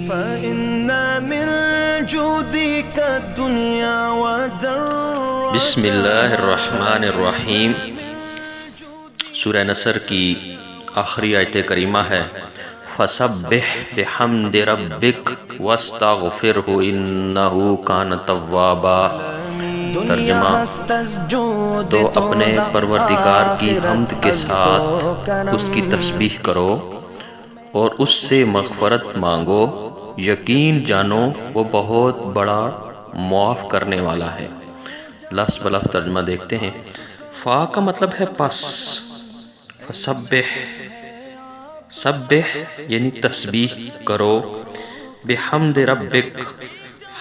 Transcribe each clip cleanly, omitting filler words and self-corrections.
فإن من جودك الدنيا ودرتها. بسم اللہ الرحمن الرحیم. سورہ نصر کی آخری آیت کریمہ ہے فَسَبِّحْ بِحَمْدِ رَبِّكَ وَاسْتَغْفِرْهُ إِنَّهُ كَانَ تَوَّابًا. ترجمہ: تو اپنے پروردگار کی حمد کے ساتھ اس کی تسبیح کرو اور اس سے مغفرت مانگو، یقین جانو وہ بہت بڑا معاف کرنے والا ہے. لفظ بلفظ ترجمہ دیکھتے ہیں. فا کا مطلب ہے پس، فسبح، سبح یعنی تسبیح کرو، بحمد ربک،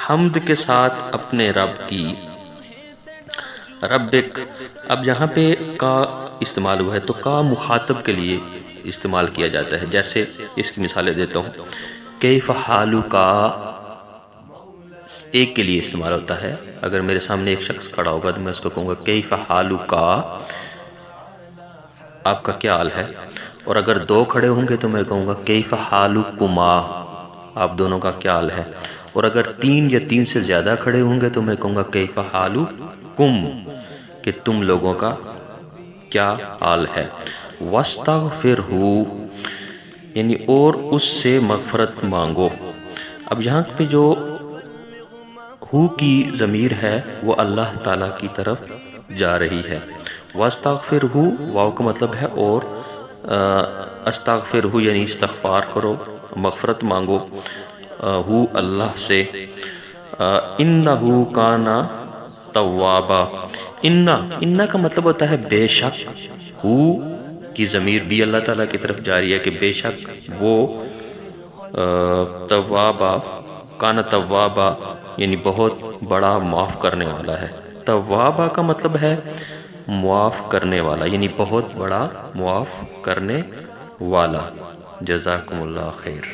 حمد کے ساتھ اپنے رب کی. ربک، اب یہاں پہ کا استعمال ہوا ہے تو کا مخاطب کے لیے استعمال کیا جاتا ہے. جیسے اس کی مثالیں دیتا ہوں. کیف حالک ایک کے لیے استعمال ہوتا ہے. اگر میرے سامنے ایک شخص کھڑا ہوگا تو میں اس کو کہوں گا کیف حالک، آپ کا کیا حال ہے. اور اگر دو کھڑے ہوں گے تو میں کہوں گا کیف حالکما، آپ دونوں کا کیا حال ہے. اور اگر تین یا تین سے زیادہ کھڑے ہوں گے تو میں کہوں گا کیف حالکم، کہ تم لوگوں کا کیا حال ہے. واستغفرہ یعنی اور اس سے مغفرت مانگو. اب یہاں پہ جو ہو کی ضمیر ہے وہ اللہ تعالیٰ کی طرف جا رہی ہے. واستغفرہ واو کا مطلب ہے اور، استغفرہ یعنی استغفار کرو، مغفرت مانگو ہو اللہ سے. انہ کان توابا. انہ کا مطلب ہوتا ہے بے شک. ہو کی ضمیر بھی اللہ تعالیٰ کی طرف جاری ہے کہ بے شک وہ توابا، کان توابا یعنی بہت بڑا معاف کرنے والا ہے. توابا کا مطلب ہے معاف کرنے والا، یعنی بہت بڑا معاف کرنے والا. جزاکم اللہ خیر.